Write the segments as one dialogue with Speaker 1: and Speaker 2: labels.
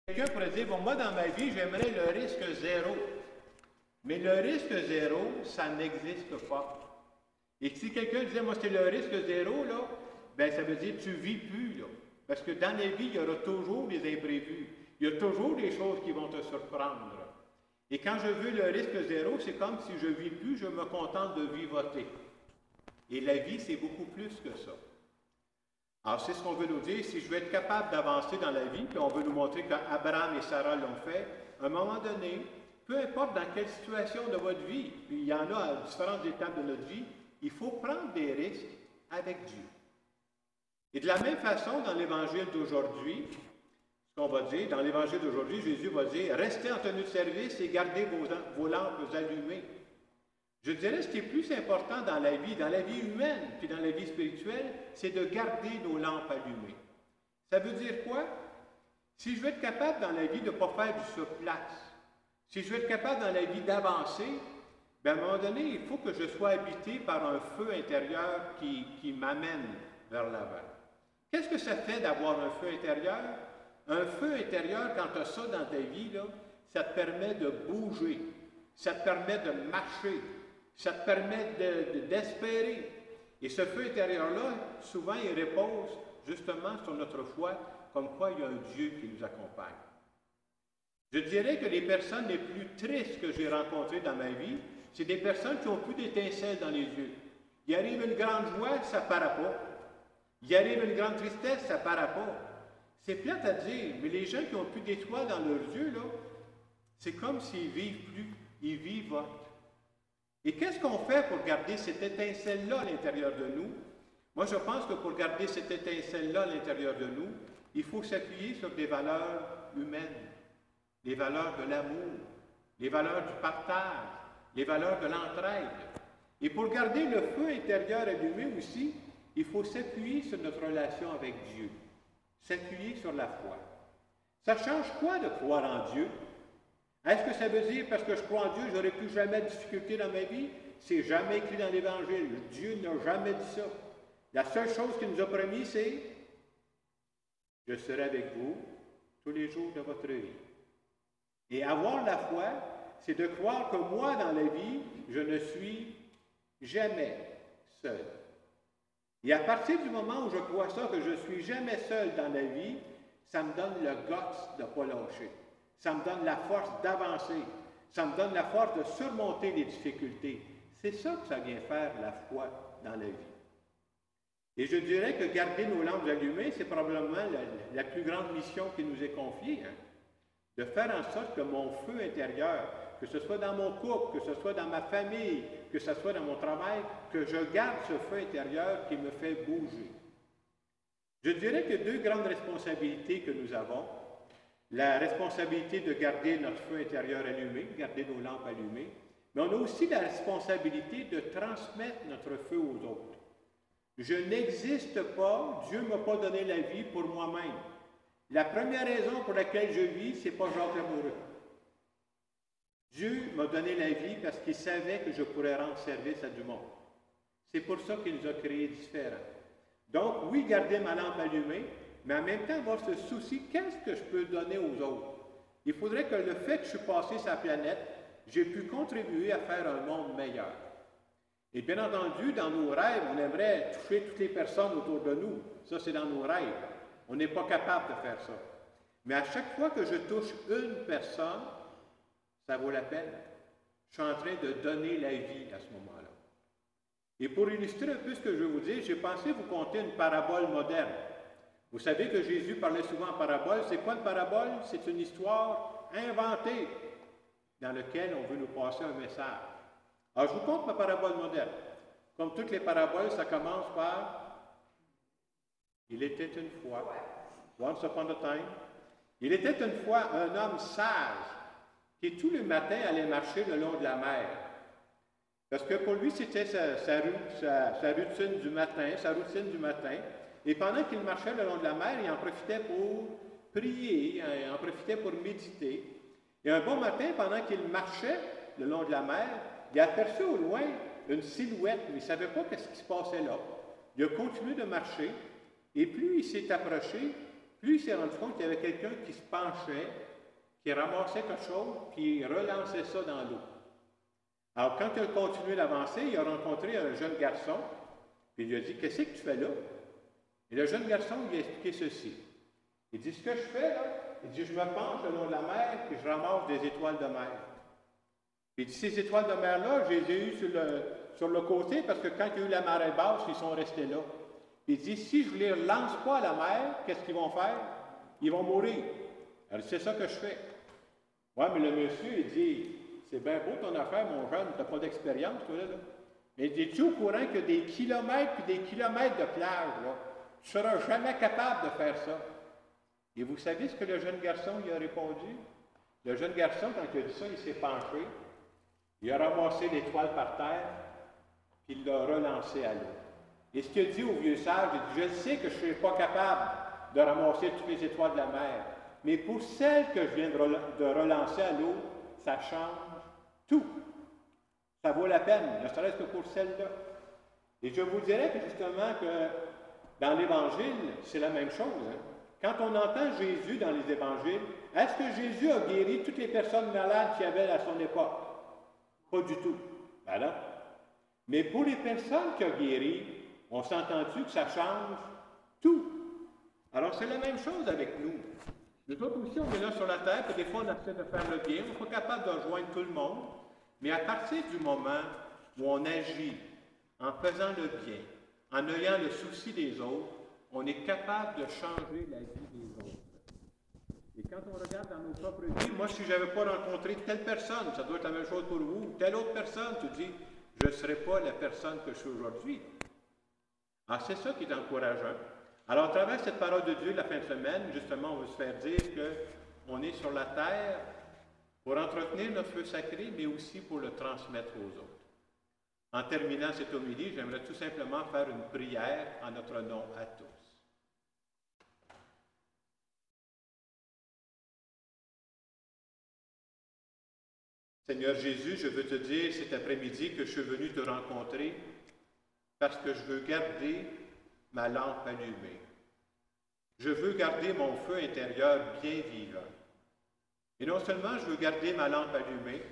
Speaker 1: Quelqu'un pourrait dire, bon, moi, dans ma vie, j'aimerais le risque zéro. Mais le risque zéro, ça n'existe pas. Et si quelqu'un disait, moi, c'est le risque zéro, là, ben ça veut dire que tu ne vis plus, là. Parce que dans la vie, il y aura toujours des imprévus. Il y a toujours des choses qui vont te surprendre. Et quand je veux le risque zéro, c'est comme si je ne vis plus, je me contente de vivoter. Et la vie, c'est beaucoup plus que ça. Alors, c'est ce qu'on veut nous dire. Si je veux être capable d'avancer dans la vie, puis on veut nous montrer qu'Abraham et Sarah l'ont fait, à un moment donné, peu importe dans quelle situation de votre vie, puis il y en a à différentes étapes de notre vie, il faut prendre des risques avec Dieu. Et de la même façon, dans l'Évangile d'aujourd'hui, ce qu'on va dire, dans l'Évangile d'aujourd'hui, Jésus va dire, restez en tenue de service et gardez vos lampes allumées. Je dirais ce qui est plus important dans la vie humaine, puis dans la vie spirituelle, c'est de garder nos lampes allumées. Ça veut dire quoi? Si je veux être capable dans la vie de ne pas faire du surplace, si je veux être capable dans la vie d'avancer, bien, à un moment donné, il faut que je sois habité par un feu intérieur qui m'amène vers l'avant. Qu'est-ce que ça fait d'avoir un feu intérieur? Un feu intérieur, quand tu as ça dans ta vie, là, ça te permet de bouger, ça te permet de marcher, ça te permet d'espérer. Et ce feu intérieur-là, souvent, il repose justement sur notre foi, comme quoi il y a un Dieu qui nous accompagne. Je dirais que les personnes les plus tristes que j'ai rencontrées dans ma vie, c'est des personnes qui n'ont plus d'étincelles dans les yeux. Il arrive une grande joie, ça ne paraît pas. Il arrive une grande tristesse, ça ne paraît pas. C'est plate à dire, mais les gens qui n'ont plus d'étoiles dans leurs yeux, là, c'est comme s'ils ne vivent plus, ils vivotent. Et qu'est-ce qu'on fait pour garder cette étincelle-là à l'intérieur de nous? Moi, je pense que pour garder cette étincelle-là à l'intérieur de nous, il faut s'appuyer sur des valeurs humaines, les valeurs de l'amour, les valeurs du partage, les valeurs de l'entraide. Et pour garder le feu intérieur allumé aussi, il faut s'appuyer sur notre relation avec Dieu, s'appuyer sur la foi. Ça change quoi de croire en Dieu? Est-ce que ça veut dire, parce que je crois en Dieu, je n'aurai plus jamais de difficulté dans ma vie? C'est jamais écrit dans l'Évangile. Dieu n'a jamais dit ça. La seule chose qu'il nous a promis, c'est « Je serai avec vous tous les jours de votre vie ». Et avoir la foi, c'est de croire que moi, dans la vie, je ne suis jamais seul. Et à partir du moment où je crois ça, que je ne suis jamais seul dans la vie, ça me donne le guts de ne pas lâcher. Ça me donne la force d'avancer. Ça me donne la force de surmonter les difficultés. C'est ça que ça vient faire, la foi, dans la vie. Et je dirais que garder nos lampes allumées, c'est probablement la plus grande mission qui nous est confiée. Hein? De faire en sorte que mon feu intérieur, que ce soit dans mon couple, que ce soit dans ma famille, que ce soit dans mon travail, que je garde ce feu intérieur qui me fait bouger. Je dirais que deux grandes responsabilités que nous avons. La responsabilité de garder notre feu intérieur allumé, garder nos lampes allumées, mais on a aussi la responsabilité de transmettre notre feu aux autres. Je n'existe pas, Dieu ne m'a pas donné la vie pour moi-même. La première raison pour laquelle je vis, ce n'est pas Jacques Lamoureux. Dieu m'a donné la vie parce qu'il savait que je pourrais rendre service à du monde. C'est pour ça qu'il nous a créés différents. Donc, oui, garder ma lampe allumée, mais en même temps, avoir ce souci, qu'est-ce que je peux donner aux autres? Il faudrait que le fait que je suis passé sur la planète, j'ai pu contribuer à faire un monde meilleur. Et bien entendu, dans nos rêves, on aimerait toucher toutes les personnes autour de nous. Ça, c'est dans nos rêves. On n'est pas capable de faire ça. Mais à chaque fois que je touche une personne, ça vaut la peine. Je suis en train de donner la vie à ce moment-là. Et pour illustrer un peu ce que je vais vous dire, j'ai pensé vous conter une parabole moderne. Vous savez que Jésus parlait souvent en parabole. C'est quoi une parabole? C'est une histoire inventée dans laquelle on veut nous passer un message. Alors, je vous conte ma parabole moderne. Comme toutes les paraboles, ça commence par « Il était une fois, once upon a time, il était une fois un homme sage qui tout le matin allait marcher le long de la mer. » Parce que pour lui, c'était sa routine du matin. Et pendant qu'il marchait le long de la mer, il en profitait pour prier, il en profitait pour méditer. Et un bon matin, pendant qu'il marchait le long de la mer, il a aperçu au loin une silhouette, mais il ne savait pas ce qui se passait là. Il a continué de marcher, et plus il s'est approché, Puis il s'est rendu compte qu'il y avait quelqu'un qui se penchait, qui ramassait quelque chose, puis il relançait ça dans l'eau. Alors, quand il a continué d'avancer, il a rencontré un jeune garçon, puis il lui a dit, « Qu'est-ce que tu fais là? » Et le jeune garçon lui a expliqué ceci. Il dit, « Ce que je fais là, il dit, je me penche le long de la mer, puis je ramasse des étoiles de mer. » Il dit, ces étoiles de mer-là, je les ai eues sur le côté, parce que quand il y a eu la marée basse, ils sont restés là. Il dit, si je ne les relance pas à la mer, qu'est-ce qu'ils vont faire? Ils vont mourir. Alors, c'est ça que je fais. Oui, mais le monsieur, il dit, c'est bien beau ton affaire, mon jeune, tu n'as pas d'expérience, toi, là. Mais dis-tu au courant qu'il y a des kilomètres puis des kilomètres de plage, là? Tu ne seras jamais capable de faire ça. Et vous savez ce que le jeune garçon lui a répondu? Le jeune garçon, quand il a dit ça, il s'est penché, il a ramassé l'étoile par terre, puis il l'a relancée à l'eau. Et ce qu'il a dit au vieux sage, il dit, je sais que je ne serai pas capable de ramasser toutes les étoiles de la mer, mais pour celles que je viens de relancer à l'eau, ça change tout. Ça vaut la peine, ne serait-ce que pour celle-là. Et je vous dirais que justement que dans l'Évangile, c'est la même chose. Hein? Quand on entend Jésus dans les Évangiles, est-ce que Jésus a guéri toutes les personnes malades qu'il y avait à son époque? Pas du tout. Ben non. Mais pour les personnes qu'il a guéries, on s'entend-tu que ça change tout? Alors c'est la même chose avec nous. Nous autres aussi, on est là sur la terre, puis des fois on essaie de faire le bien, on n'est pas capable de rejoindre tout le monde, mais à partir du moment où on agit en faisant le bien, en ayant le souci des autres, on est capable de changer la vie des autres. Et quand on regarde dans nos propres vies, moi, si je n'avais pas rencontré telle personne, ça doit être la même chose pour vous, telle autre personne, tu dis, je ne serais pas la personne que je suis aujourd'hui. Alors, c'est ça qui est encourageant. Alors, à travers cette parole de Dieu, la fin de semaine, justement, on veut se faire dire qu'on est sur la terre pour entretenir notre feu sacré, mais aussi pour le transmettre aux autres. En terminant cette homélie, j'aimerais tout simplement faire une prière en notre nom à tous. Seigneur Jésus, je veux te dire cet après-midi que je suis venu te rencontrer parce que je veux garder ma lampe allumée. Je veux garder mon feu intérieur bien vivant. Et non seulement je veux garder ma lampe allumée,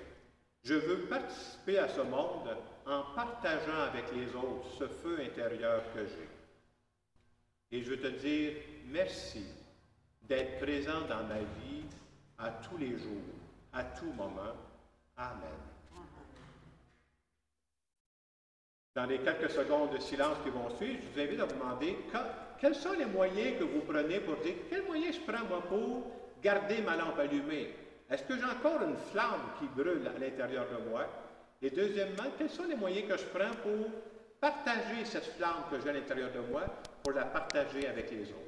Speaker 1: je veux participer à ce monde en partageant avec les autres ce feu intérieur que j'ai. Et je veux te dire merci d'être présent dans ma vie à tous les jours, à tout moment. Amen. Dans les quelques secondes de silence qui vont suivre, je vous invite à vous demander quels sont les moyens que vous prenez pour dire quels moyens je prends moi pour garder ma lampe allumée. Est-ce que j'ai encore une flamme qui brûle à l'intérieur de moi? Et deuxièmement, quels sont les moyens que je prends pour partager cette flamme que j'ai à l'intérieur de moi, pour la partager avec les autres?